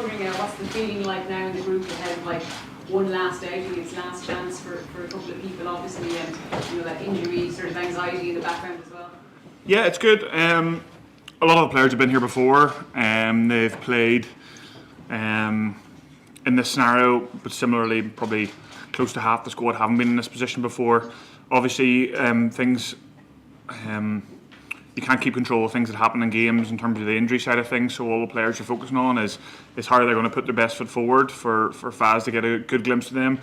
wondering what's the feeling like now in the group ahead of like one last outing, it's last chance for a couple of people, obviously, and that injury sort of anxiety in the background as well. Yeah, it's good. A lot of the players have been here before. They've played in this scenario, but similarly, probably close to half the squad haven't been in this position before. Obviously, things. You can't keep control of things that happen in games in terms of the injury side of things, so all the players are focusing on is how they're going to put their best foot forward for Faz to get a good glimpse of them.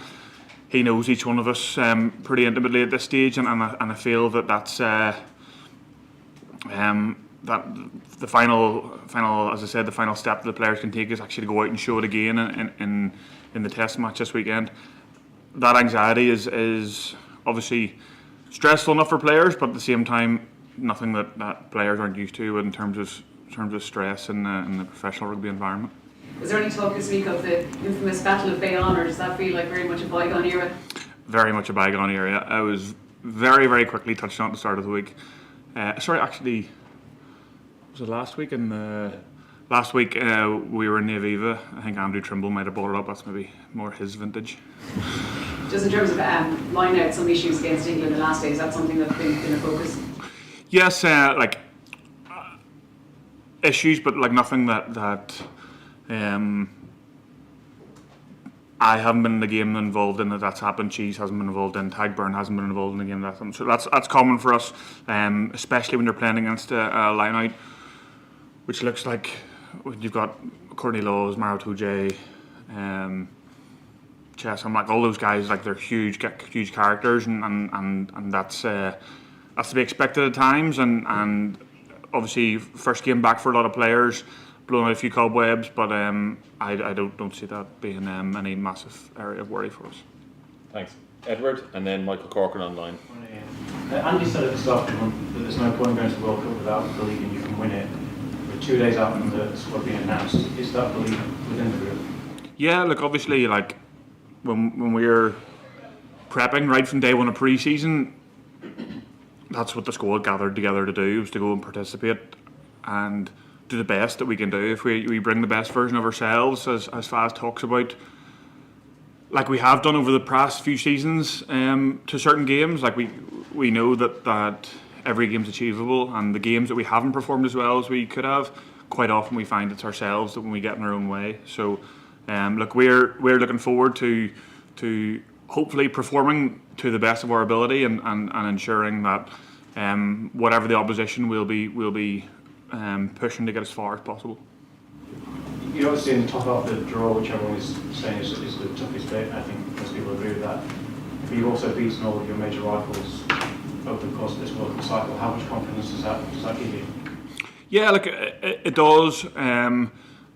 He knows each one of us pretty intimately at this stage, and I feel that's that the final, as I said, the final step that the players can take is actually to go out and show it again in the test match this weekend. That anxiety is obviously stressful enough for players, but at the same time, nothing that players aren't used to in terms of stress in the professional rugby environment. Was there any talk this week of the infamous Battle of Bayonne, or does that feel like very much a bygone era? Very much a bygone era. I was very, very quickly touched on at the start of the week. Actually, was it last week? Last week we were in the Aviva. I think Andrew Trimble might have brought it up. That's maybe more his vintage. Just in terms of line out some issues against England the last day, is that something that's been a focus? Yes, issues, but nothing that I haven't been in the game involved in that's happened. Cheese hasn't been involved in. Tagburn hasn't been involved in the game that's happened. So that's common for us, especially when you're playing against a line out, which looks like you've got Courtney Laws, Maro Toujay, Chess. I'm all those guys. They're huge characters, and that's to be expected at times, and obviously first game back for a lot of players, blowing out a few cobwebs, but I don't see that being any massive area of worry for us. Thanks. Edward, and then Michael Corcoran online. Andy said at the start of the month that there's no point going to the World Cup without believing you can win it. We're 2 days out from the squad being announced. Is that belief within the group? Yeah, look, obviously, when we're prepping right from day one of pre-season, that's what the squad gathered together to do, was to go and participate and do the best that we can do. If we bring the best version of ourselves, as Faz talks about, like we have done over the past few seasons, to certain games, we know that every game's achievable, and the games that we haven't performed as well as we could have, quite often we find it's ourselves that when we get in our own way. So look, we're looking forward to hopefully performing to the best of our ability and ensuring that whatever the opposition will be pushing to get as far as possible. You're obviously in the top half of the draw, which everyone is saying is the toughest bit. I think most people agree with that. But you've also beaten all of your major rivals over the course of this World Cup cycle. How much confidence does that give you? Yeah, look, it does.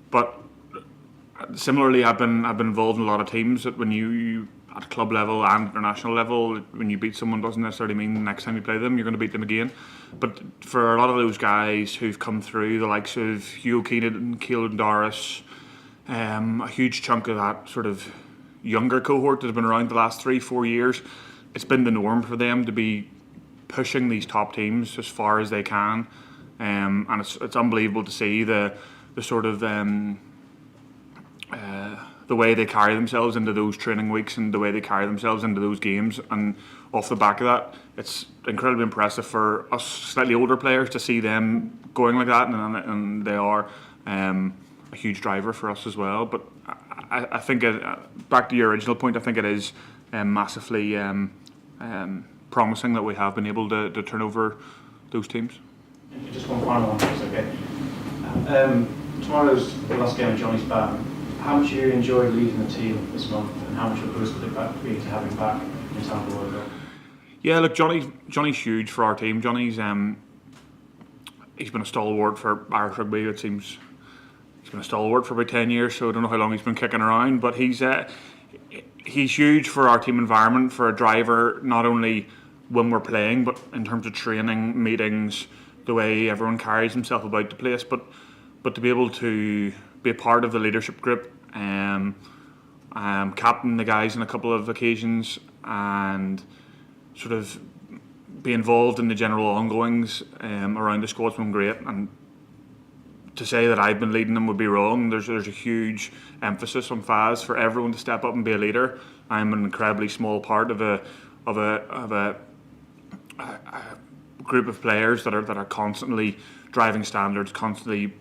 But similarly, I've been involved in a lot of teams that when you at club level and international level, when you beat someone doesn't necessarily mean the next time you play them you're going to beat them again. But for a lot of those guys who've come through, the likes of Hugo Keenan and Keelan Doris, a huge chunk of that sort of younger cohort that have been around the last 3-4 years, it's been the norm for them to be pushing these top teams as far as they can, and it's unbelievable to see the sort of the way they carry themselves into those training weeks and the way they carry themselves into those games, and off the back of that, it's incredibly impressive for us slightly older players to see them going like that, and they are a huge driver for us as well. But I think back to your original point, I think it is massively promising that we have been able to turn over those teams. Just one final one, please, okay? Tomorrow's the last game of Johnny's bat. How much you enjoy leading the team this month, and how much of a boost would it be to have him back in time for the World Cup? Yeah, look, Johnny's huge for our team. Johnny's he's been a stalwart for Irish rugby. It seems he's been a stalwart for about 10 years, so I don't know how long he's been kicking around. But he's huge for our team environment, for a driver, not only when we're playing, but in terms of training, meetings, the way everyone carries himself about the place. But to be able to be a part of the leadership group, captain the guys on a couple of occasions, and sort of be involved in the general ongoings around the squad's been great. And to say that I've been leading them would be wrong. There's a huge emphasis on Faz for everyone to step up and be a leader. I'm an incredibly small part of a group of players that are constantly driving standards, constantly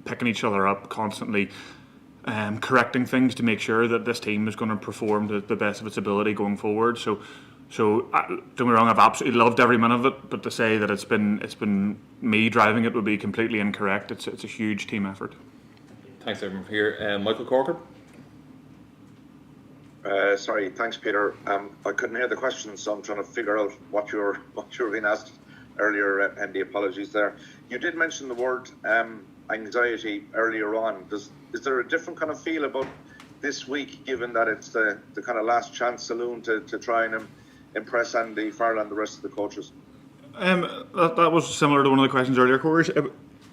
picking each other up, constantly correcting things to make sure that this team is going to perform to the best of its ability going forward. So don't get me wrong, I've absolutely loved every minute of it, but to say that it's been me driving it would be completely incorrect. It's a huge team effort. Thanks, everyone, for here. Michael Corker. Sorry, thanks, Peter. I couldn't hear the question, so I'm trying to figure out what you were being asked earlier, and the apologies there. You did mention the word anxiety earlier on. Is there a different kind of feel about this week, given that it's the kind of last chance saloon to try and impress Andy Farrell and the rest of the coaches? That was similar to one of the questions earlier, Corey.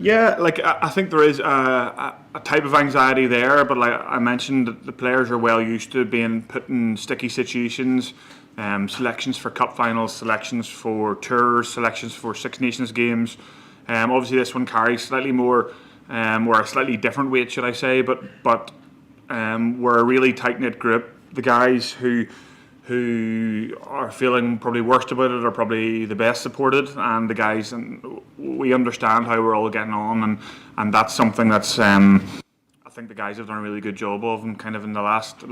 Yeah, like I think there is a type of anxiety there, but like I mentioned, the players are well used to being put in sticky situations. Selections for cup finals, selections for tours, selections for Six Nations games. Obviously, this one carries slightly more, or a slightly different weight, should I say? But we're a really tight knit group. The guys who are feeling probably worst about it are probably the best supported, and the guys, and we understand how we're all getting on, and that's something that's I think the guys have done a really good job of, and kind of in the last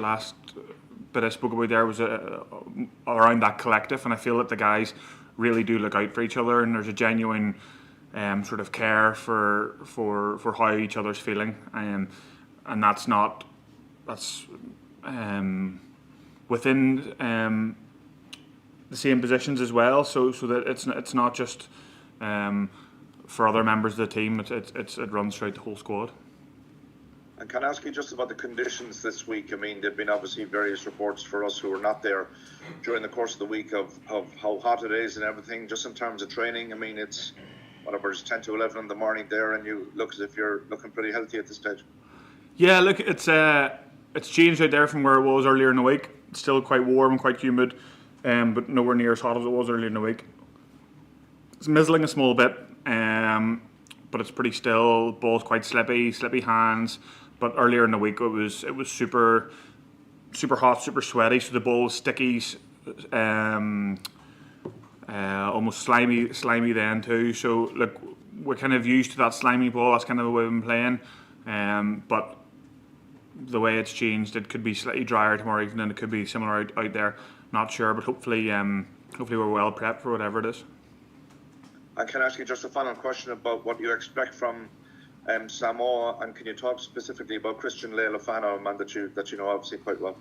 bit I spoke about there was around that collective, and I feel that the guys really do look out for each other, and there's a genuine sort of care for how each other's feeling, and that's within the same positions as well, so that it's not just for other members of the team. It runs throughout the whole squad. And can I ask you just about the conditions this week? I mean, there've been obviously various reports for us who were not there during the course of the week of how hot it is and everything, just in terms of training. I mean, it's whatever, it's 10 to 11 in the morning there, and you look as if you're looking pretty healthy at this stage. Yeah, look, it's changed out there from where it was earlier in the week. It's still quite warm and quite humid, but nowhere near as hot as it was earlier in the week. It's mizzling a small bit, but it's pretty still. Ball's quite slippy hands. But earlier in the week it was super hot, super sweaty. So the ball was sticky, almost slimy then too. So look, we're kind of used to that slimy ball. That's kind of the way we've been playing. But the way it's changed, it could be slightly drier tomorrow evening, and it could be similar out there. Not sure, but hopefully we're well prepped for whatever it is. I can ask you just a final question about what you expect from Samoa, and can you talk specifically about Christian Leilofano, a man that you know obviously quite well?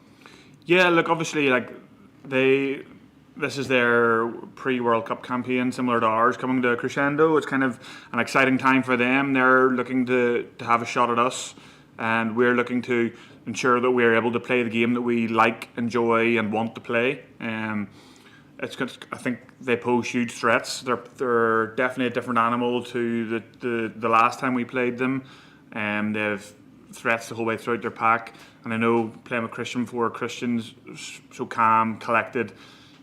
Yeah, look, obviously, like this is their pre-World Cup campaign, similar to ours, coming to a crescendo. It's kind of an exciting time for them. They're looking to have a shot at us, and we're looking to ensure that we're able to play the game that we like, enjoy, and want to play. I think they pose huge threats. They're definitely a different animal to the last time we played them. They have threats the whole way throughout their pack. And I know playing with Christian before, Christian's so calm, collected.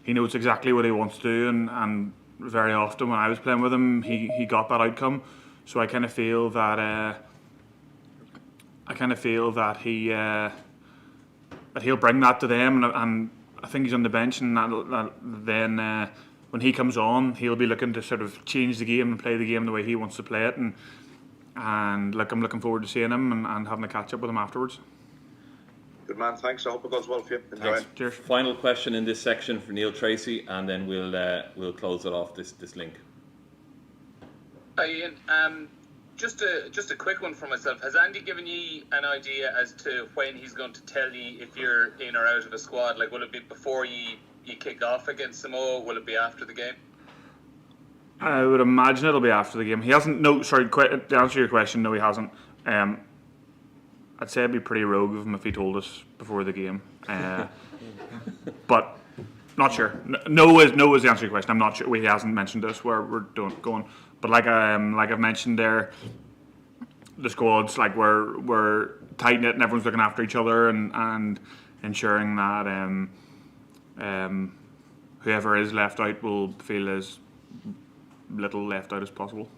He knows exactly what he wants to do, and very often when I was playing with him, he got that outcome. So I kind of feel that he'll bring that to them, and I think he's on the bench, and then when he comes on, he'll be looking to sort of change the game and play the game the way he wants to play it. And look, I'm looking forward to seeing him and having a catch up with him afterwards. Good man, thanks. I hope it goes well for you. Enjoy. Thanks. Cheers. Final question in this section for Neil Tracy, and then we'll close it off. This link. Hi Ian. Just a quick one for myself. Has Andy given you an idea as to when he's going to tell you if you're in or out of a squad? Like, will it be before you kick off against Samoa? Will it be after the game? I would imagine it'll be after the game. He hasn't. No, sorry. To answer your question, no, he hasn't. I'd say it'd be pretty rogue of him if he told us before the game. But not sure. No is the answer to your question. I'm not sure. He hasn't mentioned us where we're going. But like I've mentioned there, the squad's like we're tight knit and everyone's looking after each other and ensuring that whoever is left out will feel as little left out as possible.